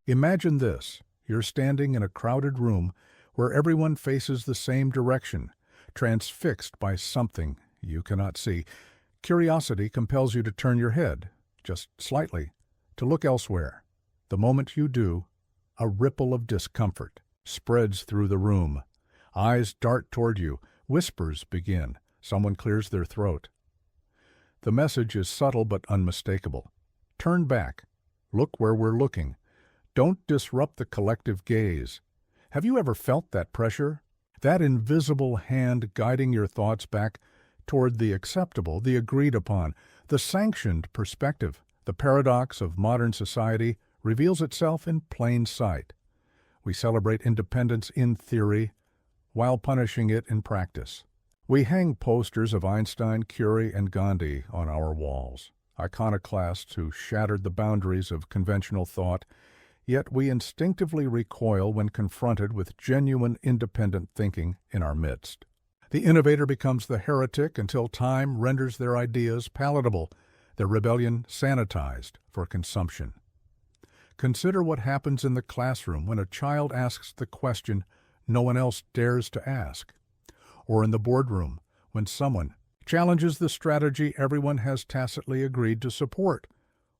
Imagine this. You're standing in a crowded room where everyone faces the same direction, transfixed by something you cannot see. Curiosity compels you to turn your head, just slightly, to look elsewhere. The moment you do, a ripple of discomfort spreads through the room. Eyes dart toward you. Whispers begin. Someone clears their throat. The message is subtle but unmistakable. Turn back. Look where we're looking. Don't disrupt the collective gaze. Have you ever felt that pressure? That invisible hand guiding your thoughts back toward the acceptable, the agreed upon, the sanctioned perspective. The paradox of modern society reveals itself in plain sight. We celebrate independence in theory while punishing it in practice. We hang posters of Einstein, Curie, and Gandhi on our walls, iconoclasts who shattered the boundaries of conventional thought, yet we instinctively recoil when confronted with genuine independent thinking in our midst. The innovator becomes the heretic until time renders their ideas palatable, their rebellion sanitized for consumption. Consider what happens in the classroom when a child asks the question no one else dares to ask, or in the boardroom when someone challenges the strategy everyone has tacitly agreed to support,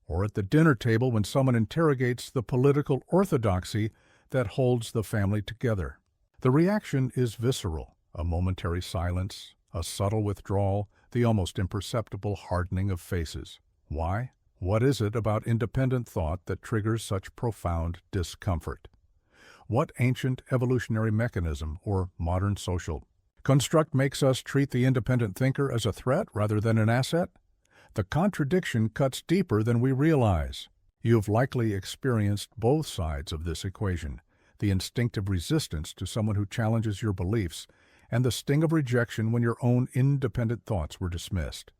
or at the dinner table when someone interrogates the political orthodoxy that holds the family together. The reaction is visceral, a momentary silence, a subtle withdrawal, the almost imperceptible hardening of faces. Why? What is it about independent thought that triggers such profound discomfort? What ancient evolutionary mechanism or modern social construct makes us treat the independent thinker as a threat rather than an asset? The contradiction cuts deeper than we realize. You've likely experienced both sides of this equation, the instinctive resistance to someone who challenges your beliefs and the sting of rejection when your own independent thoughts were dismissed.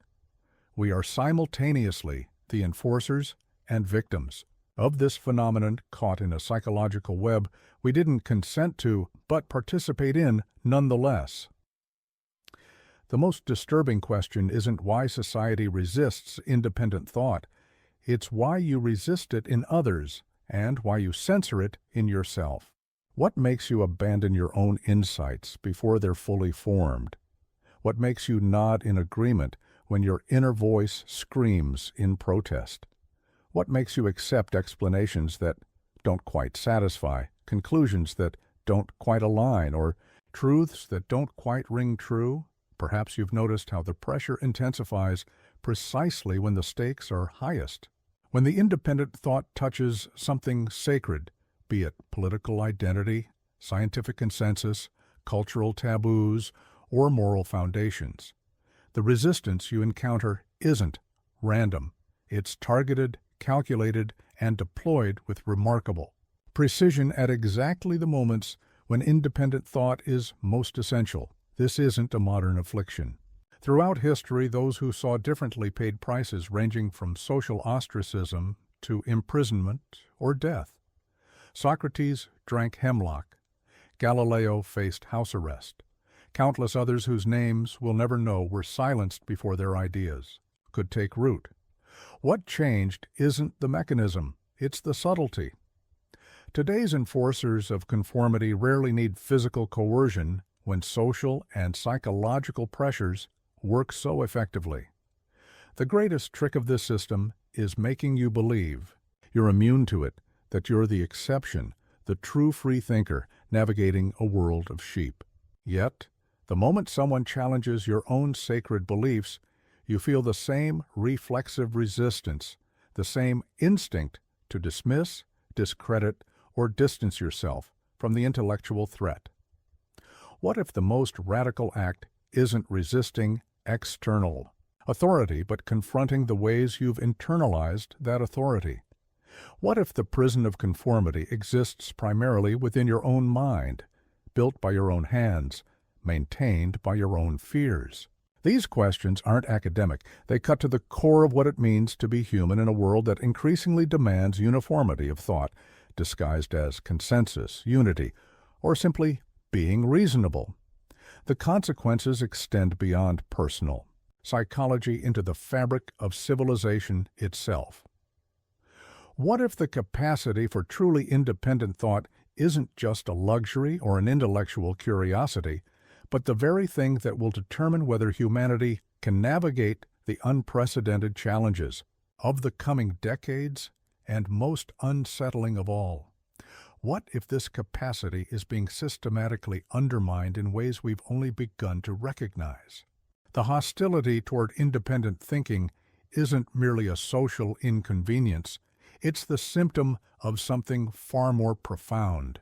We are simultaneously the enforcers and victims of this phenomenon, caught in a psychological web we didn't consent to but participate in nonetheless. The most disturbing question isn't why society resists independent thought. It's why you resist it in others and why you censor it in yourself. What makes you abandon your own insights before they're fully formed? What makes you nod in agreement when your inner voice screams in protest? What makes you accept explanations that don't quite satisfy, conclusions that don't quite align, or truths that don't quite ring true? Perhaps you've noticed how the pressure intensifies precisely when the stakes are highest. When the independent thought touches something sacred, be it political identity, scientific consensus, cultural taboos, or moral foundations. The resistance you encounter isn't random. It's targeted, calculated, and deployed with remarkable precision at exactly the moments when independent thought is most essential. This isn't a modern affliction. Throughout history, those who saw differently paid prices ranging from social ostracism to imprisonment or death. Socrates drank hemlock. Galileo faced house arrest. Countless others whose names we'll never know were silenced before their ideas could take root. What changed isn't the mechanism, it's the subtlety. Today's enforcers of conformity rarely need physical coercion when social and psychological pressures work so effectively. The greatest trick of this system is making you believe you're immune to it, that you're the exception, the true free thinker navigating a world of sheep. Yet, the moment someone challenges your own sacred beliefs, you feel the same reflexive resistance, the same instinct to dismiss, discredit, or distance yourself from the intellectual threat. What if the most radical act isn't resisting external authority, but confronting the ways you've internalized that authority? What if the prison of conformity exists primarily within your own mind, built by your own hands, maintained by your own fears? These questions aren't academic. They cut to the core of what it means to be human in a world that increasingly demands uniformity of thought, disguised as consensus, unity, or simply being reasonable. The consequences extend beyond personal psychology into the fabric of civilization itself. What if the capacity for truly independent thought isn't just a luxury or an intellectual curiosity, but the very thing that will determine whether humanity can navigate the unprecedented challenges of the coming decades, and most unsettling of all, what if this capacity is being systematically undermined in ways we've only begun to recognize? The hostility toward independent thinking isn't merely a social inconvenience, it's the symptom of something far more profound.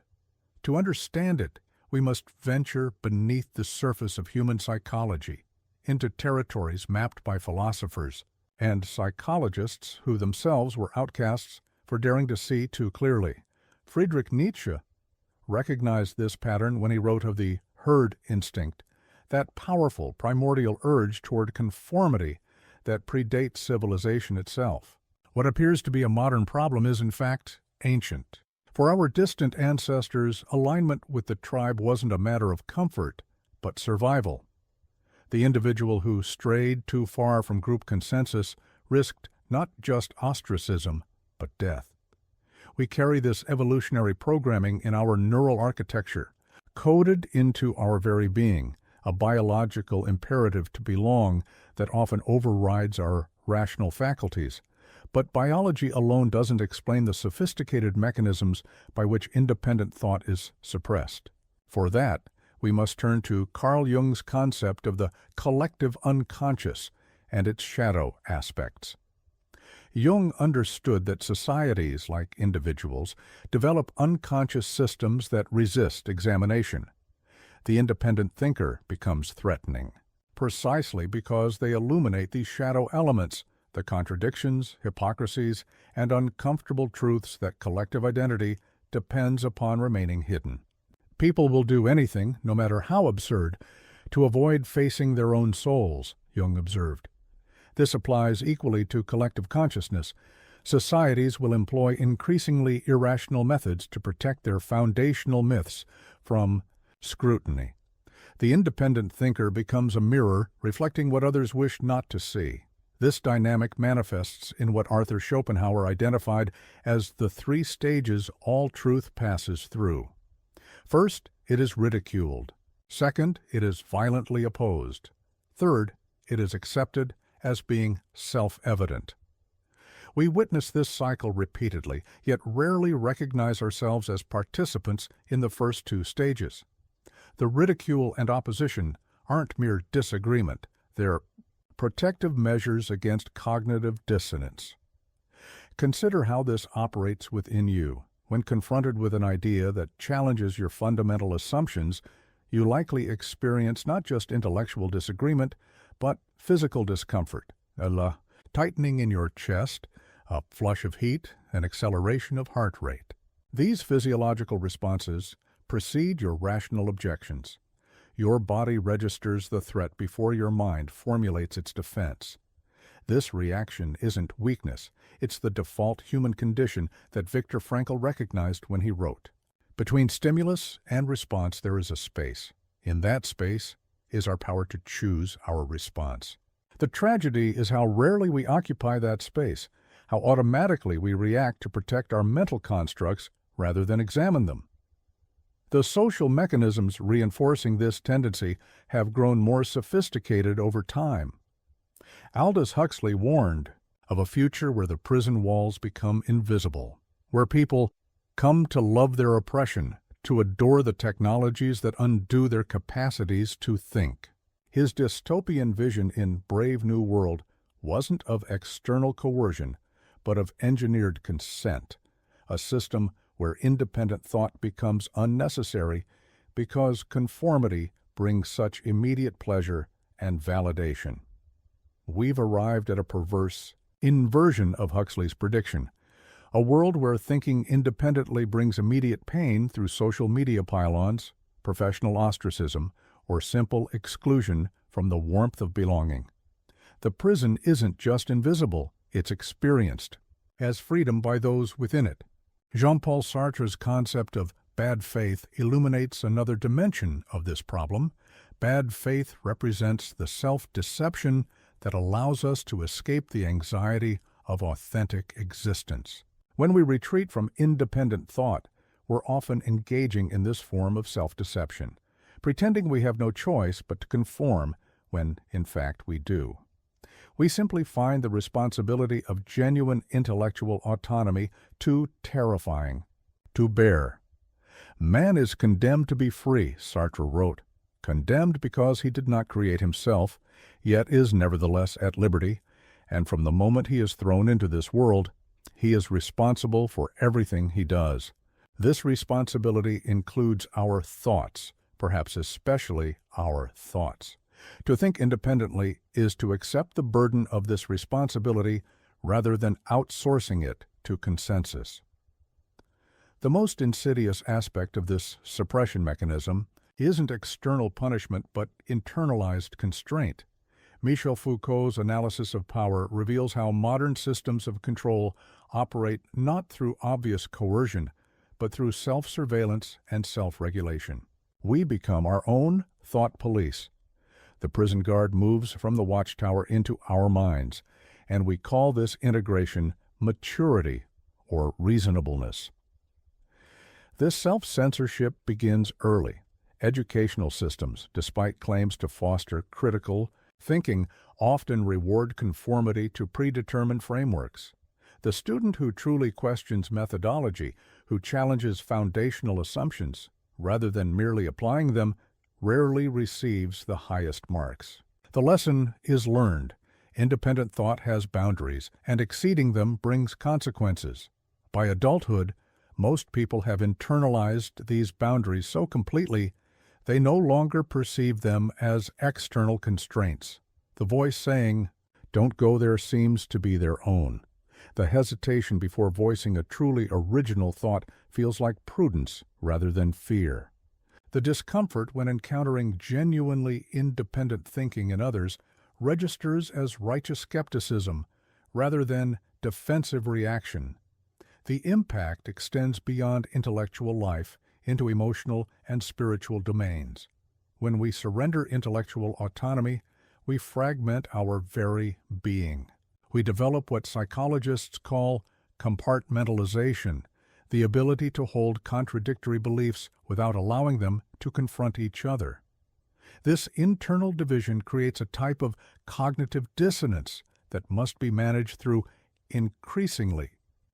To understand it, we must venture beneath the surface of human psychology, into territories mapped by philosophers and psychologists who themselves were outcasts for daring to see too clearly. Friedrich Nietzsche recognized this pattern when he wrote of the herd instinct, that powerful primordial urge toward conformity that predates civilization itself. What appears to be a modern problem is, in fact, ancient. For our distant ancestors, alignment with the tribe wasn't a matter of comfort, but survival. The individual who strayed too far from group consensus risked not just ostracism, but death. We carry this evolutionary programming in our neural architecture, coded into our very being, a biological imperative to belong that often overrides our rational faculties. But biology alone doesn't explain the sophisticated mechanisms by which independent thought is suppressed. For that, we must turn to Carl Jung's concept of the collective unconscious and its shadow aspects. Jung understood that societies, like individuals, develop unconscious systems that resist examination. The independent thinker becomes threatening, precisely because they illuminate these shadow elements, the contradictions, hypocrisies, and uncomfortable truths that collective identity depends upon remaining hidden. People will do anything, no matter how absurd, to avoid facing their own souls, Jung observed. This applies equally to collective consciousness. Societies will employ increasingly irrational methods to protect their foundational myths from scrutiny. The independent thinker becomes a mirror reflecting what others wish not to see. This dynamic manifests in what Arthur Schopenhauer identified as the three stages all truth passes through. First, it is ridiculed. Second, it is violently opposed. Third, it is accepted as being self-evident. We witness this cycle repeatedly, yet rarely recognize ourselves as participants in the first two stages. The ridicule and opposition aren't mere disagreement, they're protective measures against cognitive dissonance. Consider how this operates within you. When confronted with an idea that challenges your fundamental assumptions, you likely experience not just intellectual disagreement, but physical discomfort, a tightening in your chest, a flush of heat, an acceleration of heart rate. These physiological responses precede your rational objections. Your body registers the threat before your mind formulates its defense. This reaction isn't weakness, it's the default human condition that Viktor Frankl recognized when he wrote, "Between stimulus and response there is a space. In that space is our power to choose our response." The tragedy is how rarely we occupy that space, how automatically we react to protect our mental constructs rather than examine them. The social mechanisms reinforcing this tendency have grown more sophisticated over time. Aldous Huxley warned of a future where the prison walls become invisible, where people come to love their oppression, to adore the technologies that undo their capacities to think. His dystopian vision in Brave New World wasn't of external coercion, but of engineered consent, a system where independent thought becomes unnecessary because conformity brings such immediate pleasure and validation. We've arrived at a perverse inversion of Huxley's prediction, a world where thinking independently brings immediate pain through social media pylons, professional ostracism, or simple exclusion from the warmth of belonging. The prison isn't just invisible, it's experienced as freedom by those within it. Jean-Paul Sartre's concept of bad faith illuminates another dimension of this problem. Bad faith represents the self-deception that allows us to escape the anxiety of authentic existence. When we retreat from independent thought, we're often engaging in this form of self-deception, pretending we have no choice but to conform when, in fact, we do. We simply find the responsibility of genuine intellectual autonomy too terrifying to bear. Man is condemned to be free, Sartre wrote, condemned because he did not create himself, yet is nevertheless at liberty, and from the moment he is thrown into this world, he is responsible for everything he does. This responsibility includes our thoughts, perhaps especially our thoughts. To think independently is to accept the burden of this responsibility rather than outsourcing it to consensus. The most insidious aspect of this suppression mechanism isn't external punishment but internalized constraint. Michel Foucault's analysis of power reveals how modern systems of control operate not through obvious coercion, but through self-surveillance and self-regulation. We become our own thought police. The prison guard moves from the watchtower into our minds, and we call this integration maturity or reasonableness. This self-censorship begins early. Educational systems, despite claims to foster critical thinking, often reward conformity to predetermined frameworks. The student who truly questions methodology, who challenges foundational assumptions, rather than merely applying them, rarely receives the highest marks. The lesson is learned. Independent thought has boundaries, and exceeding them brings consequences. By adulthood, most people have internalized these boundaries so completely they no longer perceive them as external constraints. The voice saying, "Don't go there," seems to be their own. The hesitation before voicing a truly original thought feels like prudence rather than fear. The discomfort when encountering genuinely independent thinking in others registers as righteous skepticism rather than defensive reaction. The impact extends beyond intellectual life into emotional and spiritual domains. When we surrender intellectual autonomy, we fragment our very being. We develop what psychologists call compartmentalization, the ability to hold contradictory beliefs without allowing them to confront each other. This internal division creates a type of cognitive dissonance that must be managed through increasingly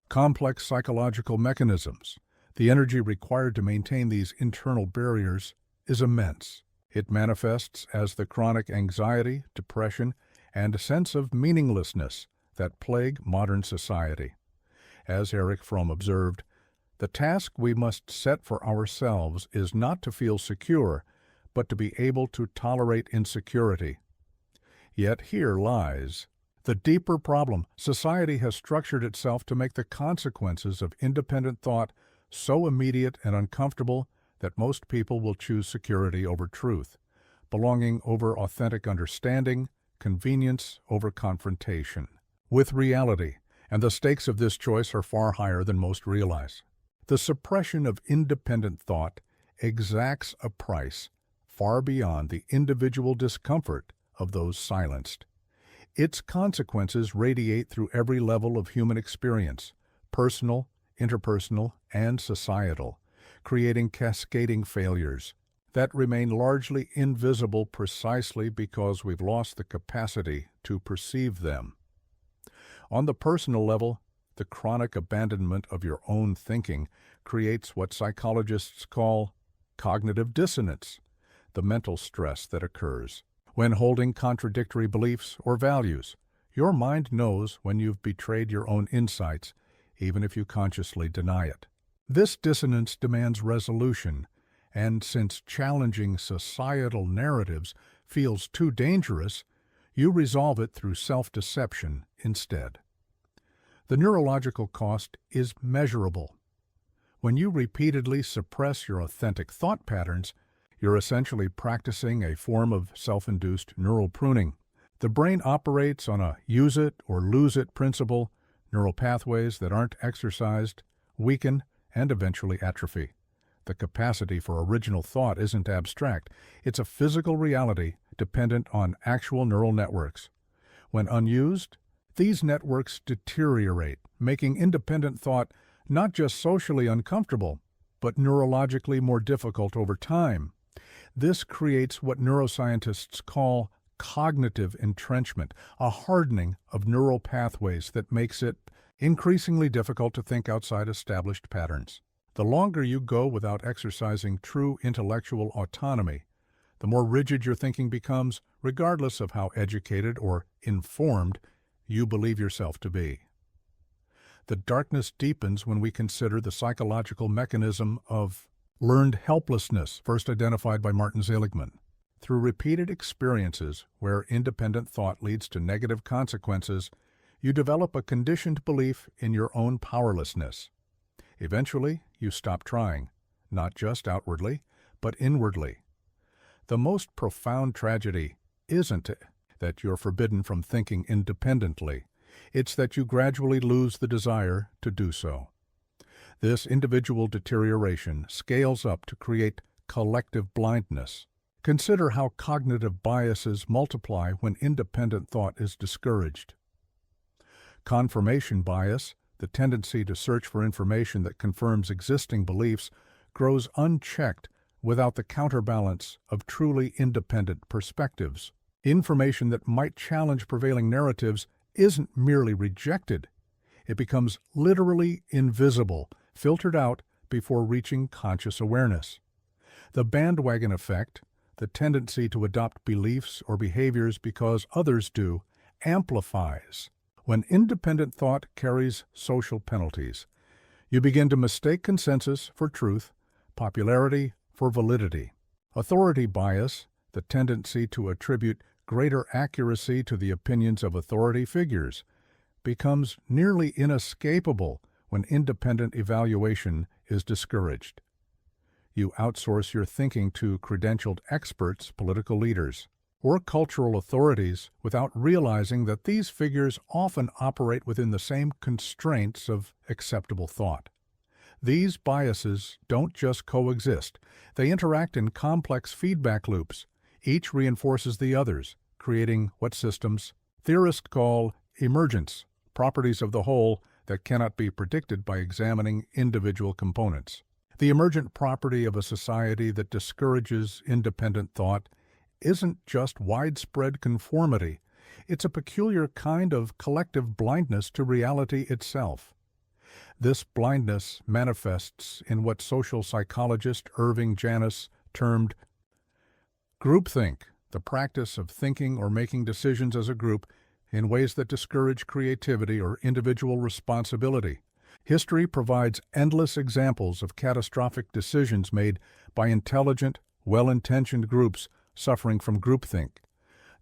complex psychological mechanisms. The energy required to maintain these internal barriers is immense. It manifests as the chronic anxiety, depression, and a sense of meaninglessness that plague modern society. As Erich Fromm observed, the task we must set for ourselves is not to feel secure, but to be able to tolerate insecurity. Yet here lies the deeper problem. Society has structured itself to make the consequences of independent thought so immediate and uncomfortable that most people will choose security over truth, belonging over authentic understanding, convenience over confrontation with reality, and the stakes of this choice are far higher than most realize. The suppression of independent thought exacts a price far beyond the individual discomfort of those silenced. Its consequences radiate through every level of human experience, personal, interpersonal, and societal, creating cascading failures that remain largely invisible precisely because we've lost the capacity to perceive them. On the personal level, the chronic abandonment of your own thinking creates what psychologists call cognitive dissonance, the mental stress that occurs when holding contradictory beliefs or values. Your mind knows when you've betrayed your own insights, even if you consciously deny it. This dissonance demands resolution, and since challenging societal narratives feels too dangerous, you resolve it through self-deception instead. The neurological cost is measurable. When you repeatedly suppress your authentic thought patterns, you're essentially practicing a form of self-induced neural pruning. The brain operates on a use-it-or-lose-it principle. Neural pathways that aren't exercised weaken and eventually atrophy. The capacity for original thought isn't abstract. It's a physical reality dependent on actual neural networks. When unused, these networks deteriorate, making independent thought not just socially uncomfortable, but neurologically more difficult over time. This creates what neuroscientists call cognitive entrenchment, a hardening of neural pathways that makes it increasingly difficult to think outside established patterns. The longer you go without exercising true intellectual autonomy, the more rigid your thinking becomes, regardless of how educated or informed you believe yourself to be. The darkness deepens when we consider the psychological mechanism of learned helplessness, first identified by Martin Seligman. Through repeated experiences where independent thought leads to negative consequences, you develop a conditioned belief in your own powerlessness. Eventually, you stop trying, not just outwardly, but inwardly. The most profound tragedy isn't that you're forbidden from thinking independently. It's that you gradually lose the desire to do so. This individual deterioration scales up to create collective blindness. Consider how cognitive biases multiply when independent thought is discouraged. Confirmation bias, the tendency to search for information that confirms existing beliefs, grows unchecked without the counterbalance of truly independent perspectives. Information that might challenge prevailing narratives isn't merely rejected. It becomes literally invisible, filtered out before reaching conscious awareness. The bandwagon effect, the tendency to adopt beliefs or behaviors because others do, amplifies. When independent thought carries social penalties, you begin to mistake consensus for truth, popularity for validity. Authority bias, the tendency to attribute greater accuracy to the opinions of authority figures, becomes nearly inescapable when independent evaluation is discouraged. You outsource your thinking to credentialed experts, political leaders, or cultural authorities without realizing that these figures often operate within the same constraints of acceptable thought. These biases don't just coexist, they interact in complex feedback loops. Each reinforces the others, creating what systems theorists call emergence, properties of the whole that cannot be predicted by examining individual components. The emergent property of a society that discourages independent thought isn't just widespread conformity, it's a peculiar kind of collective blindness to reality itself. This blindness manifests in what social psychologist Irving Janis termed groupthink, the practice of thinking or making decisions as a group in ways that discourage creativity or individual responsibility. History provides endless examples of catastrophic decisions made by intelligent, well-intentioned groups suffering from groupthink.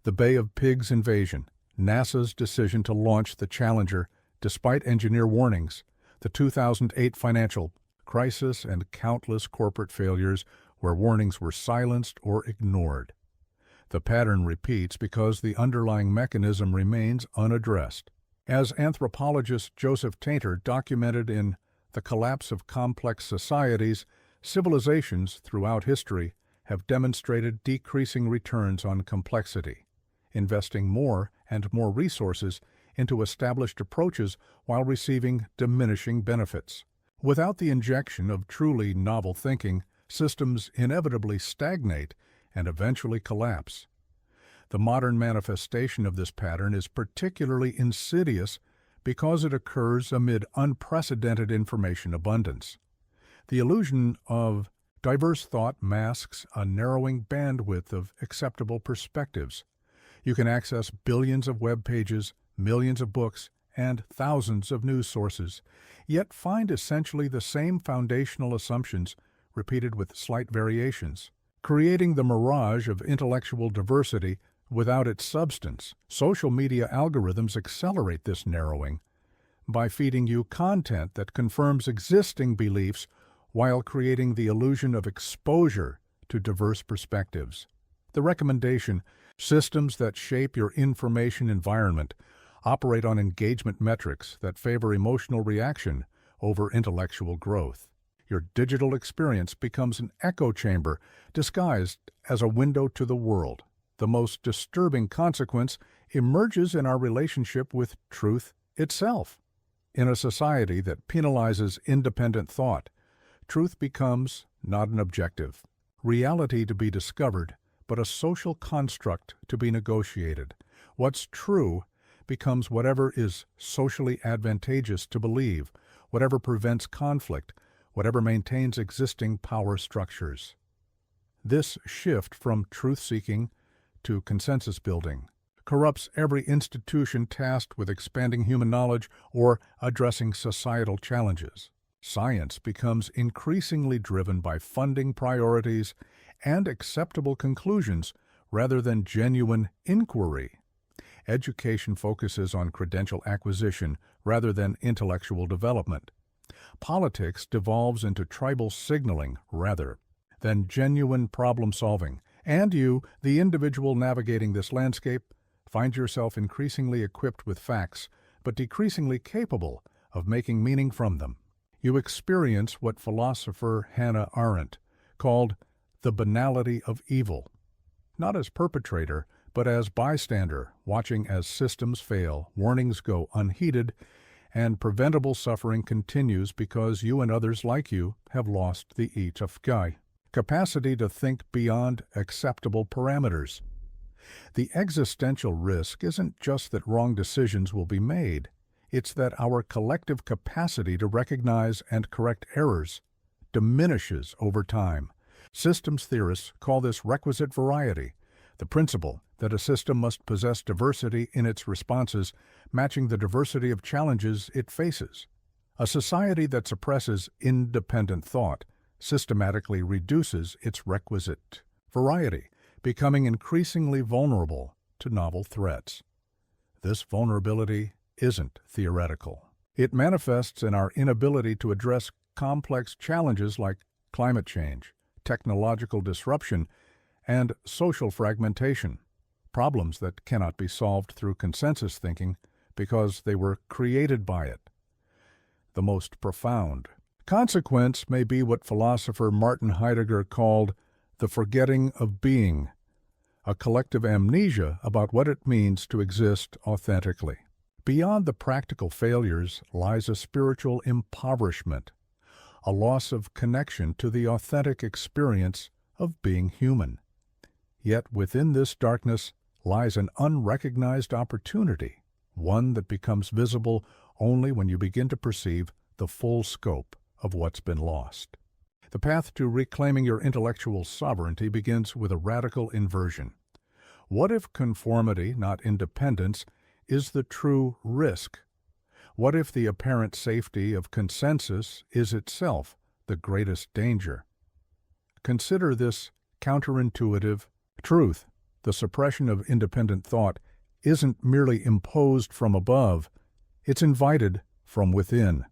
The Bay of Pigs invasion, NASA's decision to launch the Challenger despite engineer warnings, the 2008 financial crisis, and countless corporate failures where warnings were silenced or ignored. The pattern repeats because the underlying mechanism remains unaddressed. As anthropologist Joseph Tainter documented in The Collapse of Complex Societies, civilizations throughout history have demonstrated decreasing returns on complexity, investing more and more resources into established approaches while receiving diminishing benefits. Without the injection of truly novel thinking, systems inevitably stagnate and eventually collapse. The modern manifestation of this pattern is particularly insidious because it occurs amid unprecedented information abundance. The illusion of diverse thought masks a narrowing bandwidth of acceptable perspectives. You can access billions of web pages, millions of books, and thousands of news sources, yet find essentially the same foundational assumptions repeated with slight variations, creating the mirage of intellectual diversity without its substance. Social media algorithms accelerate this narrowing by feeding you content that confirms existing beliefs while creating the illusion of exposure to diverse perspectives. The recommendation: systems that shape your information environment operate on engagement metrics that favor emotional reaction over intellectual growth. Your digital experience becomes an echo chamber disguised as a window to the world. The most disturbing consequence emerges in our relationship with truth itself. In a society that penalizes independent thought, truth becomes not an objective, reality to be discovered, but a social construct to be negotiated. What's true becomes whatever is socially advantageous to believe, whatever prevents conflict, whatever maintains existing power structures. This shift from truth-seeking to consensus-building corrupts every institution tasked with expanding human knowledge or addressing societal challenges. Science becomes increasingly driven by funding priorities and acceptable conclusions rather than genuine inquiry. Education focuses on credential acquisition rather than intellectual development. Politics devolves into tribal signaling rather than genuine problem-solving. And you, the individual navigating this landscape, find yourself increasingly equipped with facts, but decreasingly capable of making meaning from them. You experience what philosopher Hannah Arendt called the banality of evil, not as perpetrator, but as bystander, watching as systems fail, warnings go unheeded, and preventable suffering continues because you and others like you have lost the capacity to think beyond acceptable parameters. The existential risk isn't just that wrong decisions will be made, it's that our collective capacity to recognize and correct errors diminishes over time. Systems theorists call this requisite variety, the principle that a system must possess diversity in its responses, matching the diversity of challenges it faces. A society that suppresses independent thought systematically reduces its requisite variety, becoming increasingly vulnerable to novel threats. This vulnerability isn't theoretical. It manifests in our inability to address complex challenges like climate change, technological disruption, and social fragmentation, problems that cannot be solved through consensus thinking because they were created by it. The most profound consequence may be what philosopher Martin Heidegger called the forgetting of being, a collective amnesia about what it means to exist authentically. Beyond the practical failures lies a spiritual impoverishment, a loss of connection to the authentic experience of being human. Yet within this darkness lies an unrecognized opportunity, one that becomes visible only when you begin to perceive the full scope of what's been lost. The path to reclaiming your intellectual sovereignty begins with a radical inversion. What if conformity, not independence, is the true risk? What if the apparent safety of consensus is itself the greatest danger? Consider this counterintuitive truth. The suppression of independent thought isn't merely imposed from above, it's invited from within.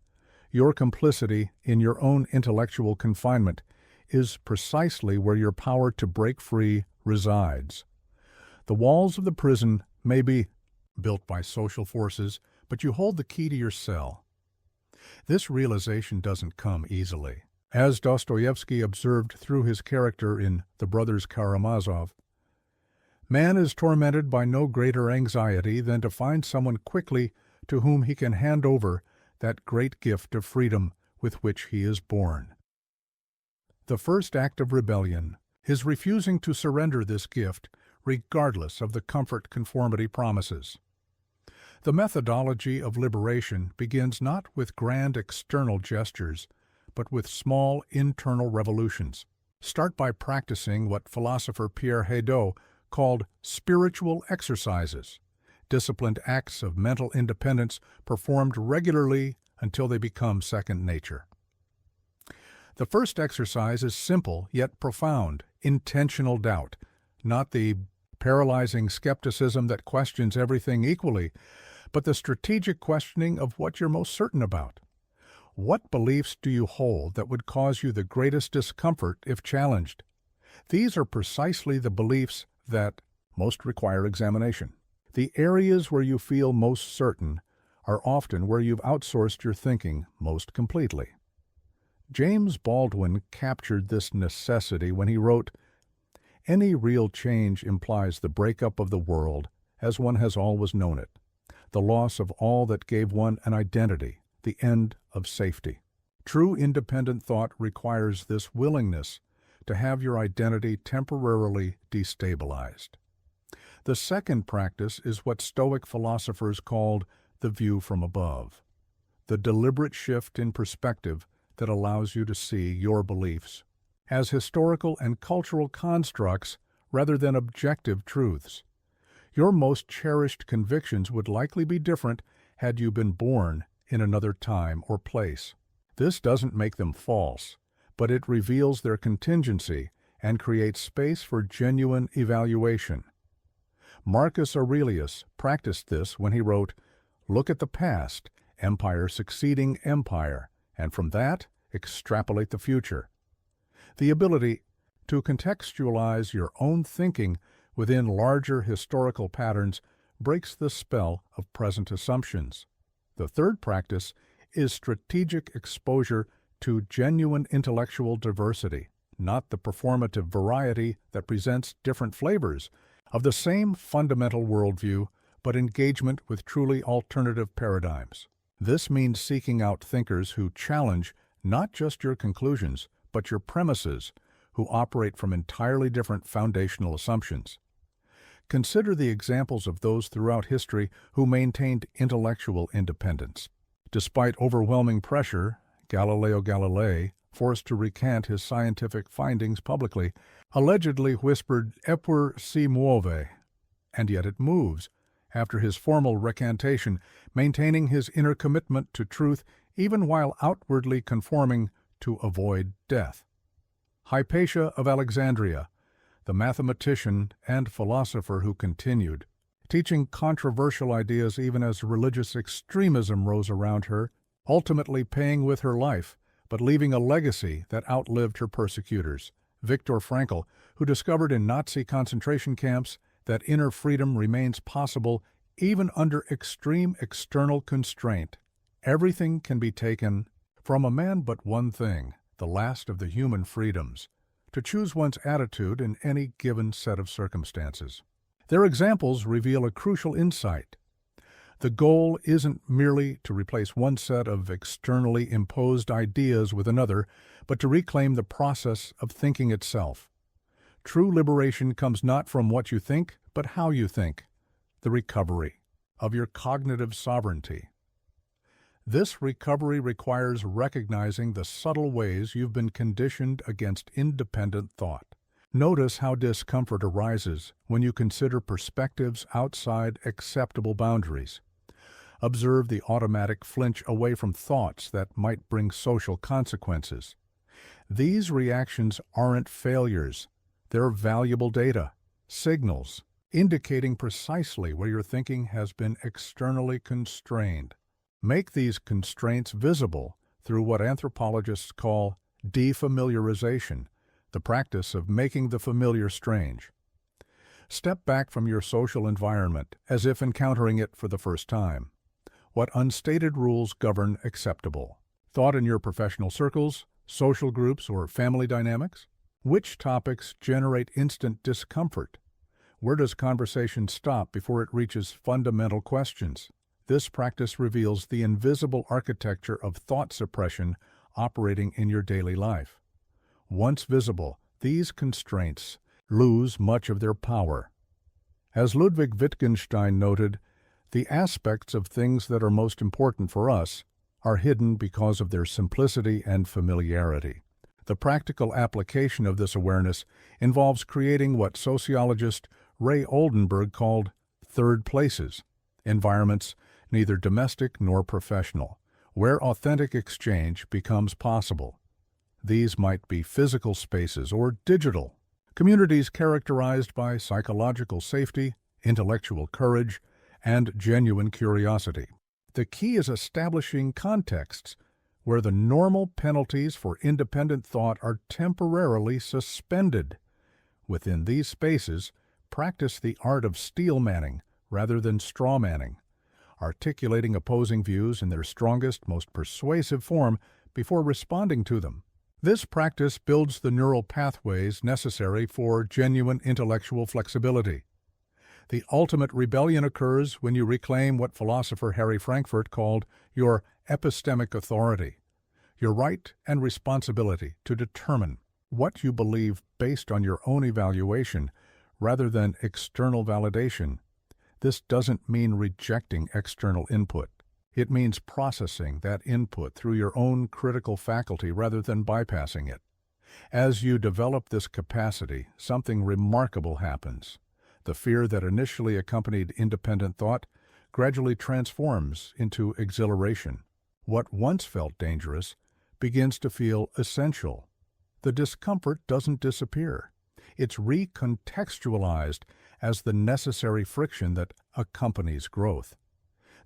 Your complicity in your own intellectual confinement is precisely where your power to break free resides. The walls of the prison may be built by social forces, but you hold the key to your cell. This realization doesn't come easily. As Dostoevsky observed through his character in The Brothers Karamazov, man is tormented by no greater anxiety than to find someone quickly to whom he can hand over that great gift of freedom with which he is born. The first act of rebellion is refusing to surrender this gift regardless of the comfort conformity promises. The methodology of liberation begins not with grand external gestures, but with small internal revolutions. Start by practicing what philosopher Pierre Hadot called spiritual exercises, disciplined acts of mental independence performed regularly until they become second nature. The first exercise is simple yet profound, intentional doubt, not the paralyzing skepticism that questions everything equally, but the strategic questioning of what you're most certain about. What beliefs do you hold that would cause you the greatest discomfort if challenged? These are precisely the beliefs that most require examination. The areas where you feel most certain are often where you've outsourced your thinking most completely. James Baldwin captured this necessity when he wrote, "Any real change implies the breakup of the world as one has always known it, the loss of all that gave one an identity, the end of safety. True independent thought requires this willingness to have your identity temporarily destabilized. The second practice is what Stoic philosophers called the view from above, the deliberate shift in perspective that allows you to see your beliefs as historical and cultural constructs rather than objective truths. Your most cherished convictions would likely be different had you been born in another time or place. This doesn't make them false, but it reveals their contingency and creates space for genuine evaluation. Marcus Aurelius practiced this when he wrote, "Look at the past, empire succeeding empire, and from that, extrapolate the future." The ability to contextualize your own thinking within larger historical patterns breaks the spell of present assumptions. The third practice is strategic exposure to genuine intellectual diversity, not the performative variety that presents different flavors of the same fundamental worldview, but engagement with truly alternative paradigms. This means seeking out thinkers who challenge not just your conclusions, but your premises, who operate from entirely different foundational assumptions. Consider the examples of those throughout history who maintained intellectual independence. Despite overwhelming pressure, Galileo Galilei, forced to recant his scientific findings publicly, allegedly whispered, "Eppur si muove," and yet it moves, after his formal recantation, maintaining his inner commitment to truth even while outwardly conforming to avoid death. Hypatia of Alexandria, the mathematician and philosopher who continued, teaching controversial ideas even as religious extremism rose around her, ultimately paying with her life, but leaving a legacy that outlived her persecutors. Viktor Frankl, who discovered in Nazi concentration camps that inner freedom remains possible even under extreme external constraint. Everything can be taken from a man but one thing, the last of the human freedoms, to choose one's attitude in any given set of circumstances. Their examples reveal a crucial insight. The goal isn't merely to replace one set of externally imposed ideas with another, but to reclaim the process of thinking itself. True liberation comes not from what you think, but how you think, the recovery of your cognitive sovereignty. This recovery requires recognizing the subtle ways you've been conditioned against independent thought. Notice how discomfort arises when you consider perspectives outside acceptable boundaries. Observe the automatic flinch away from thoughts that might bring social consequences. These reactions aren't failures. They're valuable data, signals, indicating precisely where your thinking has been externally constrained. Make these constraints visible through what anthropologists call defamiliarization, the practice of making the familiar strange. Step back from your social environment as if encountering it for the first time. What unstated rules govern acceptable thought in your professional circles, social groups, or family dynamics? Which topics generate instant discomfort? Where does conversation stop before it reaches fundamental questions? This practice reveals the invisible architecture of thought suppression operating in your daily life. Once visible, these constraints lose much of their power. As Ludwig Wittgenstein noted, the aspects of things that are most important for us are hidden because of their simplicity and familiarity. The practical application of this awareness involves creating what sociologist Ray Oldenburg called third places, environments neither domestic nor professional, where authentic exchange becomes possible. These might be physical spaces or digital, communities characterized by psychological safety, intellectual courage, and genuine curiosity. The key is establishing contexts where the normal penalties for independent thought are temporarily suspended. Within these spaces, practice the art of steel manning rather than straw manning, articulating opposing views in their strongest, most persuasive form before responding to them. This practice builds the neural pathways necessary for genuine intellectual flexibility. The ultimate rebellion occurs when you reclaim what philosopher Harry Frankfurt called your epistemic authority, your right and responsibility to determine what you believe based on your own evaluation rather than external validation. This doesn't mean rejecting external input. It means processing that input through your own critical faculty rather than bypassing it. As you develop this capacity, something remarkable happens. The fear that initially accompanied independent thought gradually transforms into exhilaration. What once felt dangerous begins to feel essential. The discomfort doesn't disappear. It's recontextualized as the necessary friction that accompanies growth.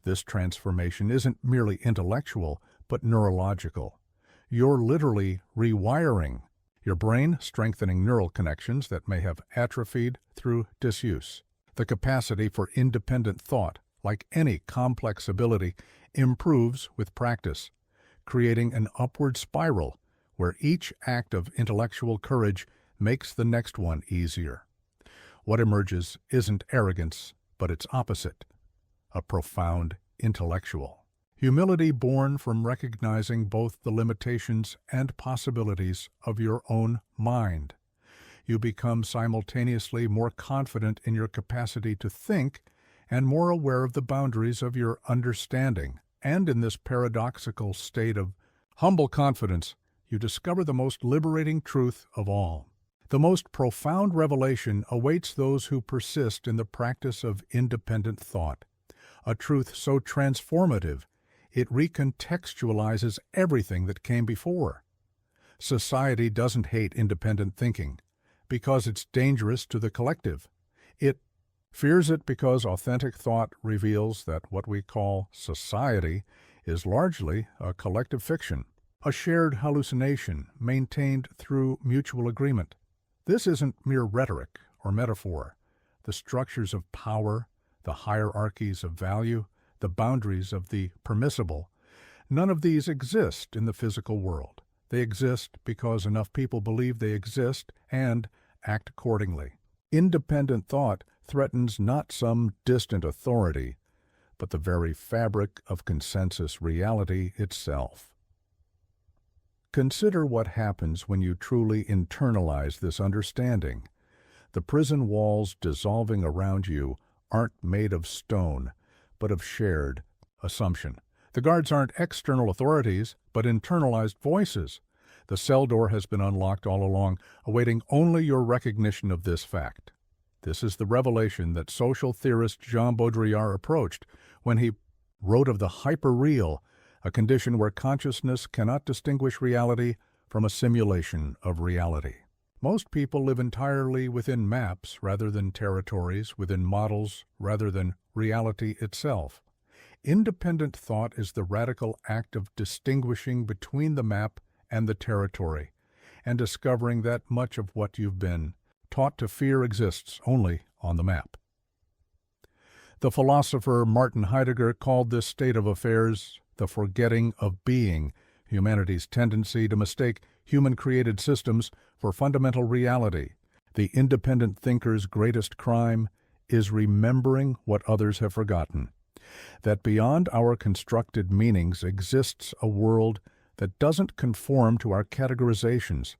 This transformation isn't merely intellectual, but neurological. You're literally rewiring your brain, strengthening neural connections that may have atrophied through disuse. The capacity for independent thought, like any complex ability, improves with practice, creating an upward spiral where each act of intellectual courage makes the next one easier. What emerges isn't arrogance, but its opposite, a profound intellectual. Humility born from recognizing both the limitations and possibilities of your own mind. You become simultaneously more confident in your capacity to think and more aware of the boundaries of your understanding. And in this paradoxical state of humble confidence, you discover the most liberating truth of all. The most profound revelation awaits those who persist in the practice of independent thought, a truth so transformative it recontextualizes everything that came before. Society doesn't hate independent thinking because it's dangerous to the collective. It fears it because authentic thought reveals that what we call society is largely a collective fiction, a shared hallucination maintained through mutual agreement. This isn't mere rhetoric or metaphor. The structures of power, the hierarchies of value, the boundaries of the permissible, none of these exist in the physical world. They exist because enough people believe they exist and act accordingly. Independent thought threatens not some distant authority, but the very fabric of consensus reality itself. Consider what happens when you truly internalize this understanding. The prison walls dissolving around you aren't made of stone, but of shared assumption. The guards aren't external authorities, but internalized voices. The cell door has been unlocked all along, awaiting only your recognition of this fact. This is the revelation that social theorist Jean Baudrillard approached when he wrote of the hyperreal, a condition where consciousness cannot distinguish reality from a simulation of reality. Most people live entirely within maps rather than territories, within models rather than reality itself. Independent thought is the radical act of distinguishing between the map and the territory, and discovering that much of what you've been taught to fear exists only on the map. The philosopher Martin Heidegger called this state of affairs the forgetting of being, humanity's tendency to mistake human-created systems for fundamental reality. The independent thinker's greatest crime is remembering what others have forgotten, that beyond our constructed meanings exists a world that doesn't conform to our categorizations,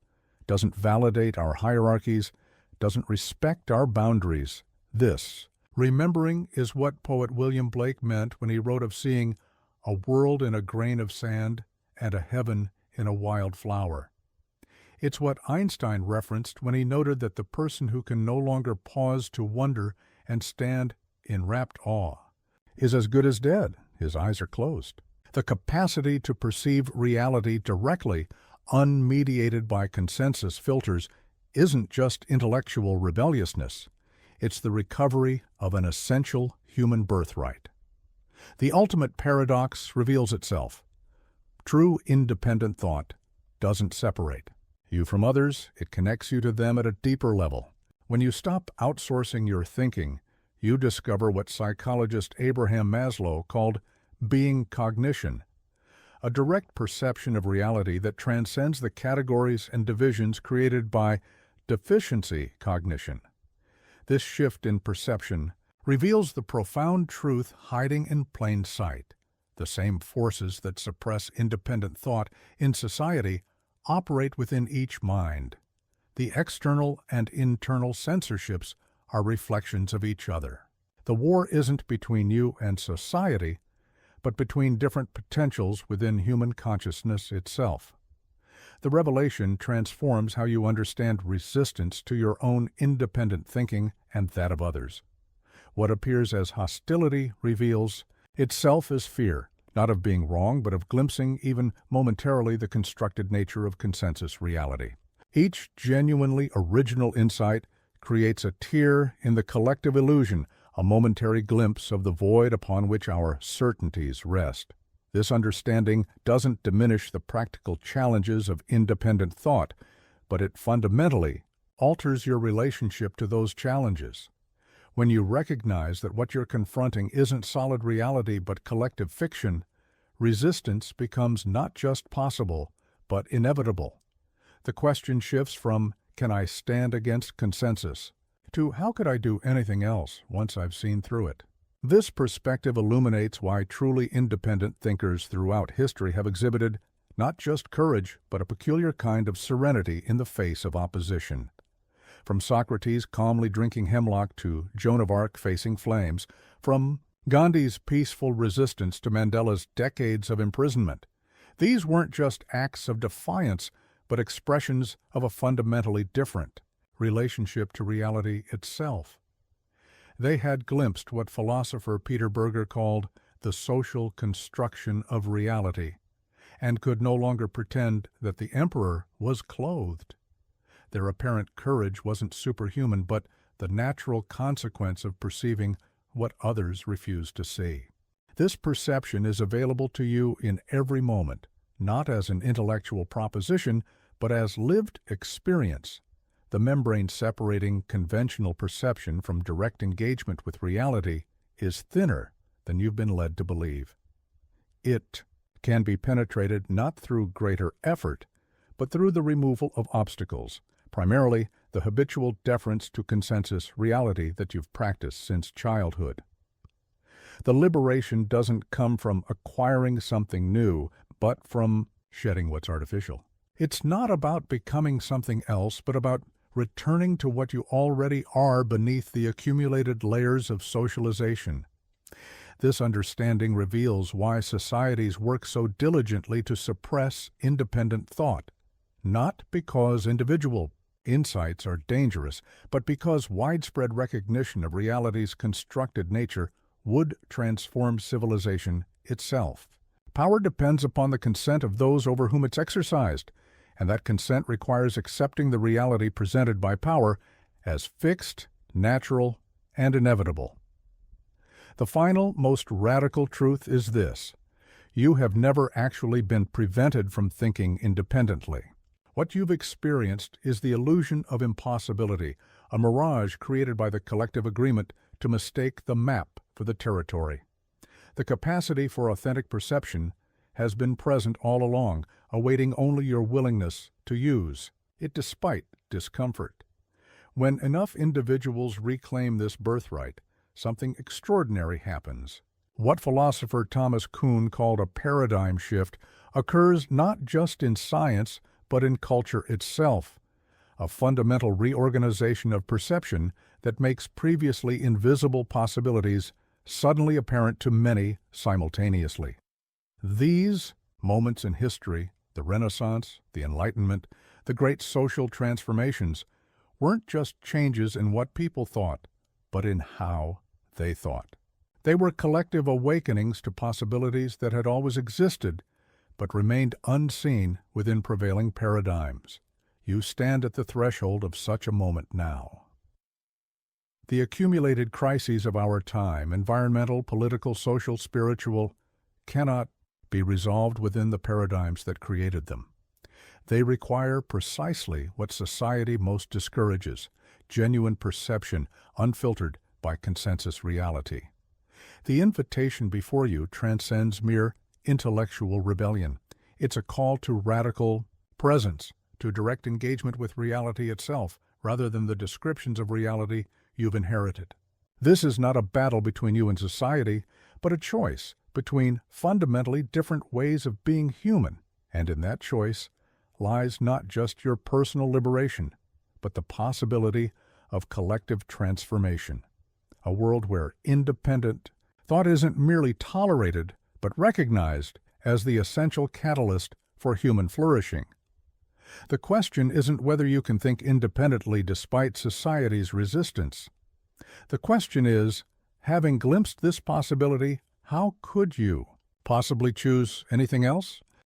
doesn't validate our hierarchies, doesn't respect our boundaries. This, remembering, is what poet William Blake meant when he wrote of seeing a world in a grain of sand and a heaven in a wild flower. It's what Einstein referenced when he noted that the person who can no longer pause to wonder and stand in rapt awe is as good as dead. His eyes are closed. The capacity to perceive reality directly, unmediated by consensus filters, isn't just intellectual rebelliousness. It's the recovery of an essential human birthright. The ultimate paradox reveals itself. True independent thought doesn't separate you from others, it connects you to them at a deeper level. When you stop outsourcing your thinking, you discover what psychologist Abraham Maslow called being cognition, a direct perception of reality that transcends the categories and divisions created by deficiency cognition. This shift in perception reveals the profound truth hiding in plain sight. The same forces that suppress independent thought in society operate within each mind. The external and internal censorships are reflections of each other. The war isn't between you and society, but between different potentials within human consciousness itself. The revelation transforms how you understand resistance to your own independent thinking and that of others. What appears as hostility reveals itself as fear, not of being wrong, but of glimpsing even momentarily the constructed nature of consensus reality. Each genuinely original insight creates a tear in the collective illusion, a momentary glimpse of the void upon which our certainties rest. This understanding doesn't diminish the practical challenges of independent thought, but it fundamentally alters your relationship to those challenges. When you recognize that what you're confronting isn't solid reality but collective fiction, resistance becomes not just possible, but inevitable. The question shifts from, can I stand against consensus, to how could I do anything else once I've seen through it? This perspective illuminates why truly independent thinkers throughout history have exhibited not just courage, but a peculiar kind of serenity in the face of opposition. From Socrates calmly drinking hemlock to Joan of Arc facing flames, from Gandhi's peaceful resistance to Mandela's decades of imprisonment, these weren't just acts of defiance, but expressions of a fundamentally different relationship to reality itself. They had glimpsed what philosopher Peter Berger called the social construction of reality, and could no longer pretend that the emperor was clothed. Their apparent courage wasn't superhuman, but the natural consequence of perceiving what others refused to see. This perception is available to you in every moment, not as an intellectual proposition, but as lived experience. The membrane separating conventional perception from direct engagement with reality is thinner than you've been led to believe. It can be penetrated not through greater effort, but through the removal of obstacles, primarily the habitual deference to consensus reality that you've practiced since childhood. The liberation doesn't come from acquiring something new, but from shedding what's artificial. It's not about becoming something else, but about returning to what you already are beneath the accumulated layers of socialization. This understanding reveals why societies work so diligently to suppress independent thought, not because individual insights are dangerous, but because widespread recognition of reality's constructed nature would transform civilization itself. Power depends upon the consent of those over whom it's exercised, and that consent requires accepting the reality presented by power as fixed, natural, and inevitable. The final, most radical truth is this: you have never actually been prevented from thinking independently. What you've experienced is the illusion of impossibility, a mirage created by the collective agreement to mistake the map for the territory. The capacity for authentic perception has been present all along, awaiting only your willingness to use it despite discomfort. When enough individuals reclaim this birthright, something extraordinary happens. What philosopher Thomas Kuhn called a paradigm shift occurs not just in science, but in culture itself, a fundamental reorganization of perception that makes previously invisible possibilities suddenly apparent to many simultaneously. These moments in history, the Renaissance, the Enlightenment, the great social transformations, weren't just changes in what people thought, but in how they thought. They were collective awakenings to possibilities that had always existed, but remained unseen within prevailing paradigms. You stand at the threshold of such a moment now. The accumulated crises of our time, environmental, political, social, spiritual, cannot be resolved within the paradigms that created them. They require precisely what society most discourages: genuine perception, unfiltered by consensus reality. The invitation before you transcends mere intellectual rebellion. It's a call to radical presence, to direct engagement with reality itself, rather than the descriptions of reality you've inherited. This is not a battle between you and society, but a choice between fundamentally different ways of being human. And in that choice lies not just your personal liberation, but the possibility of collective transformation. A world where independent thought isn't merely tolerated, but recognized as the essential catalyst for human flourishing. The question isn't whether you can think independently despite society's resistance. The question is, having glimpsed this possibility, how could you possibly choose anything else?